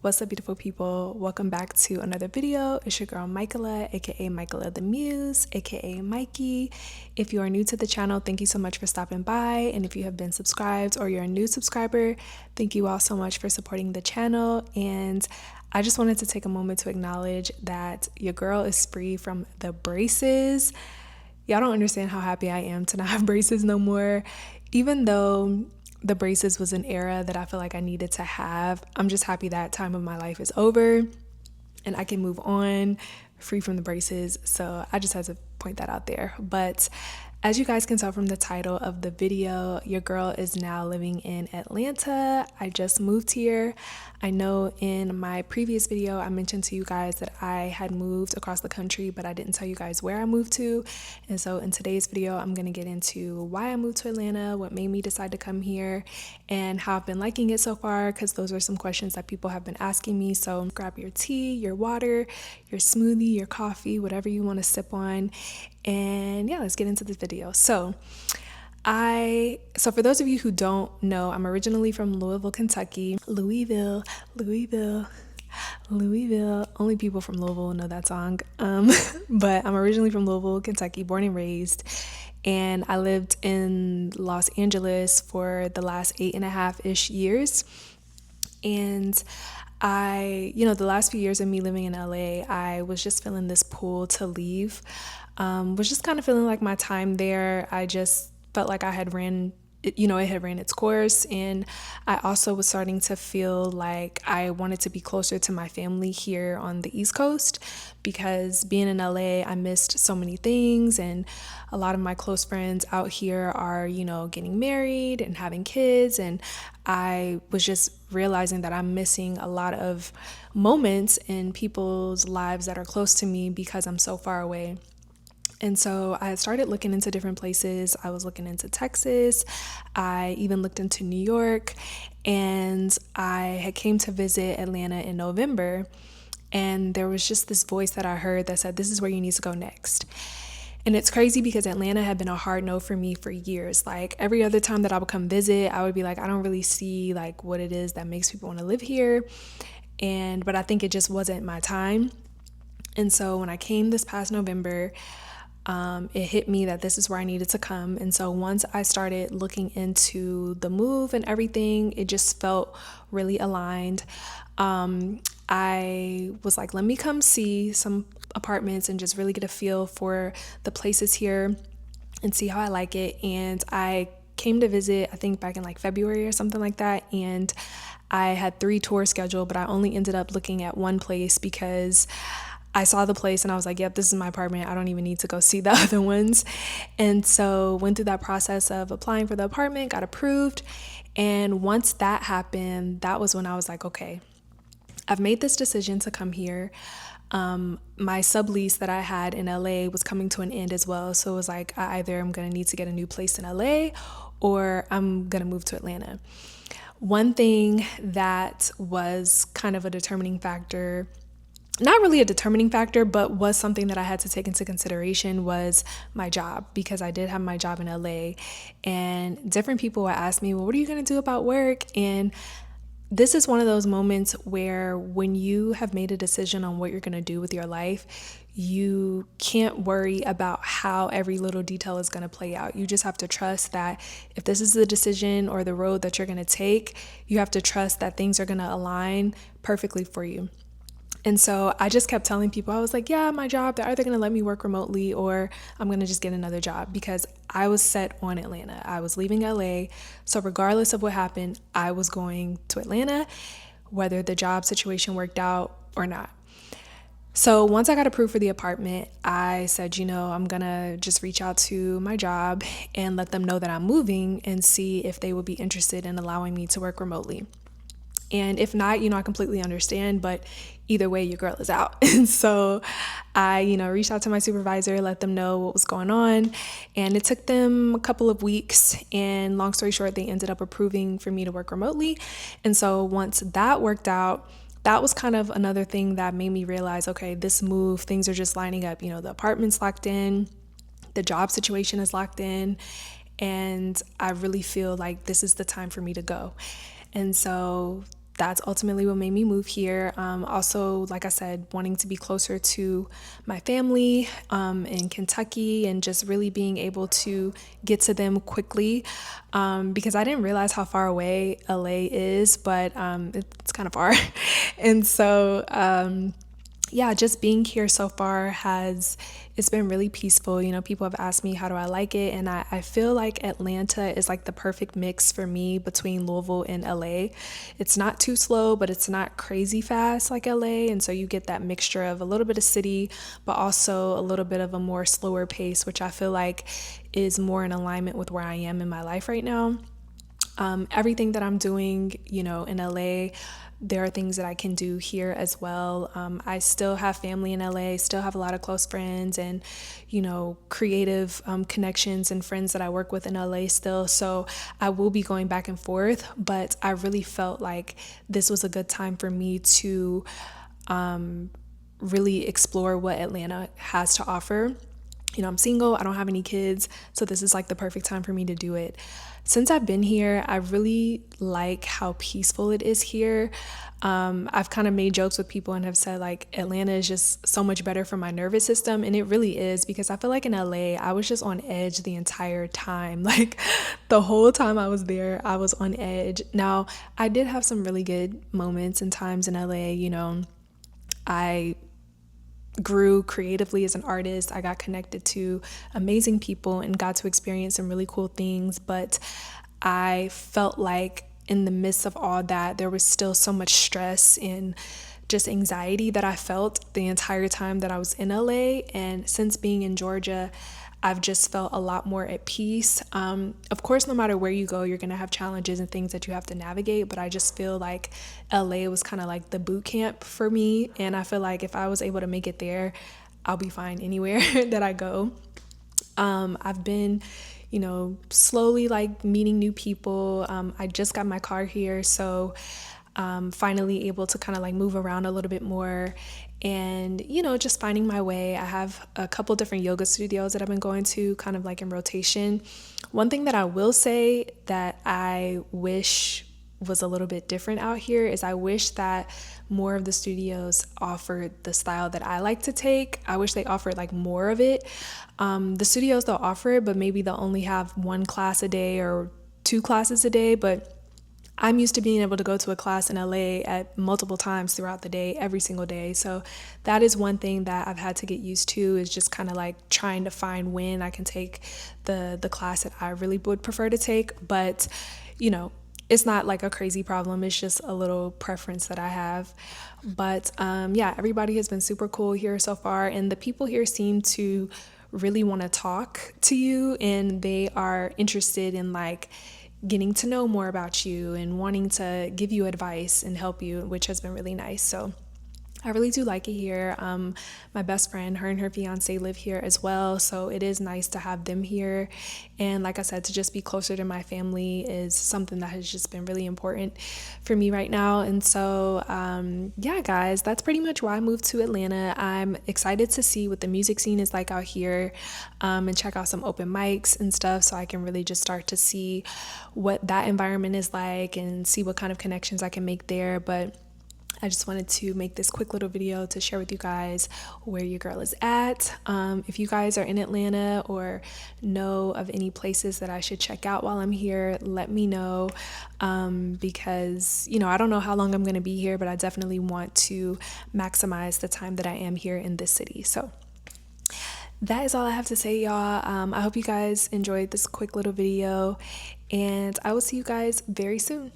What's up, beautiful people? Welcome back to another video. It's your girl Michaela, aka Michaela the Muse, aka Mikey. If you are new to the channel, thank you so much for stopping by. And if you have been subscribed or you're a new subscriber, thank you all so much for supporting the channel. And I just wanted to take a moment to acknowledge that your girl is free from the braces. Y'all don't understand how happy I am to not have braces no more. Even though the braces was an era that I feel like I needed to have, I'm just happy that time of my life is over and I can move on free from the braces. So I just had to point that out there. But as you guys can tell from the title of the video, your girl is now living in Atlanta. I just moved here. I know in my previous video, I mentioned to you guys that I had moved across the country, but I didn't tell you guys where I moved to. And so in today's video, I'm going to get into why I moved to Atlanta, what made me decide to come here, and how I've been liking it so far, because those are some questions that people have been asking me. So grab your tea, your water, your smoothie, your coffee, whatever you want to sip on. And yeah, let's get into this video. So for those of you who don't know, I'm originally from Louisville, Kentucky. Louisville. Only people from Louisville know that song. But I'm originally from Louisville, Kentucky, born and raised. And I lived in Los Angeles for the last 8.5-ish years. And the last few years of me living in LA, I was just feeling this pull to leave. Was just kind of feeling like my time there, I just felt like it had ran its course. And I also was starting to feel like I wanted to be closer to my family here on the East Coast, because being in LA, I missed so many things. And a lot of my close friends out here are, getting married and having kids. And I was just realizing that I'm missing a lot of moments in people's lives that are close to me because I'm so far away. And so I started looking into different places. I was looking into Texas. I even looked into New York, and I had came to visit Atlanta in November. And there was just this voice that I heard that said, this is where you need to go next. And it's crazy because Atlanta had been a hard no for me for years. Like every other time that I would come visit, I would be like, I don't really see like what it is that makes people want to live here. But I think it just wasn't my time. And so when I came this past November, it hit me that this is where I needed to come. And so once I started looking into the move and everything, it just felt really aligned. I was like, let me come see some apartments and just really get a feel for the places here and see how I like it. And I came to visit, I think back in like February or something like that. And I had 3 tours scheduled, but I only ended up looking at one place because I saw the place and I was like, yep, this is my apartment. I don't even need to go see the other ones. And so went through that process of applying for the apartment, got approved. And once that happened, that was when I was like, okay, I've made this decision to come here. My sublease that I had in LA was coming to an end as well. So it was like, either I'm going to need to get a new place in LA or I'm going to move to Atlanta. One thing that was kind of a determining factor, not really a determining factor, but was something that I had to take into consideration, was my job, because I did have my job in LA. And different people would ask me, well, what are you going to do about work? And this is one of those moments where when you have made a decision on what you're going to do with your life, you can't worry about how every little detail is going to play out. You just have to trust that if this is the decision or the road that you're going to take, you have to trust that things are going to align perfectly for you. And so I just kept telling people, I was like, yeah, my job, they're either going to let me work remotely or I'm going to just get another job, because I was set on Atlanta. I was leaving LA. So regardless of what happened, I was going to Atlanta, whether the job situation worked out or not. So once I got approved for the apartment, I said, I'm going to just reach out to my job and let them know that I'm moving and see if they would be interested in allowing me to work remotely. And if not, I completely understand, but either way, your girl is out. And so I, reached out to my supervisor, let them know what was going on. And it took them a couple of weeks. And long story short, they ended up approving for me to work remotely. And so once that worked out, that was kind of another thing that made me realize, okay, this move, things are just lining up. The apartment's locked in, the job situation is locked in, and I really feel like this is the time for me to go. And so that's ultimately what made me move here. Also, like I said, wanting to be closer to my family in Kentucky and just really being able to get to them quickly because I didn't realize how far away LA is, but it's kind of far. And so, yeah, just being here so far it's been really peaceful. You know, people have asked me how do I like it, and I feel like Atlanta is like the perfect mix for me between Louisville and LA. It's not too slow, but it's not crazy fast like LA, and so you get that mixture of a little bit of city, but also a little bit of a more slower pace, which I feel like is more in alignment with where I am in my life right now. Everything that I'm doing, you know, in LA, there are things that I can do here as well. I still have family in LA, still have a lot of close friends and, you know, creative connections and friends that I work with in LA still. So I will be going back and forth, but I really felt like this was a good time for me to really explore what Atlanta has to offer. You know, I'm single, I don't have any kids, so this is like the perfect time for me to do it. Since I've been here, I really like how peaceful it is here. I've kind of made jokes with people and have said like Atlanta is just so much better for my nervous system, and it really is, because I feel like in LA, I was just on edge the entire time. Like the whole time I was there, I was on edge. Now, I did have some really good moments and times in LA, you know. I grew creatively as an artist. I got connected to amazing people and got to experience some really cool things. But I felt like in the midst of all that, there was still so much stress and just anxiety that I felt the entire time that I was in LA. And since being in Georgia, I've just felt a lot more at peace. Of course, no matter where you go, you're going to have challenges and things that you have to navigate. But I just feel like LA was kind of like the boot camp for me. And I feel like if I was able to make it there, I'll be fine anywhere that I go. I've been, you know, slowly like meeting new people. I just got my car here. So finally able to kind of like move around a little bit more and, you know, just finding my way. I have a couple different yoga studios that I've been going to kind of like in rotation. One thing that I will say that I wish was a little bit different out here is I wish that more of the studios offered the style that I like to take. I wish they offered like more of it. The studios, they'll offer it, but maybe they'll only have one class a day or two classes a day. But I'm used to being able to go to a class in LA at multiple times throughout the day, every single day. So that is one thing that I've had to get used to, is just kind of like trying to find when I can take the class that I really would prefer to take. But, you know, it's not like a crazy problem. It's just a little preference that I have. But yeah, everybody has been super cool here so far. And the people here seem to really want to talk to you, and they are interested in like getting to know more about you and wanting to give you advice and help you, which has been really nice. So I really do like it here. My best friend, her and her fiance live here as well, so it is nice to have them here. And like I said, to just be closer to my family is something that has just been really important for me right now. And so, yeah, guys, that's pretty much why I moved to Atlanta. I'm excited to see what the music scene is like out here, and check out some open mics and stuff, so I can really just start to see what that environment is like and see what kind of connections I can make there. But I just wanted to make this quick little video to share with you guys where your girl is at. If you guys are in Atlanta or know of any places that I should check out while I'm here, let me know, because, you know, I don't know how long I'm going to be here, but I definitely want to maximize the time that I am here in this city. So that is all I have to say, y'all. I hope you guys enjoyed this quick little video, and I will see you guys very soon.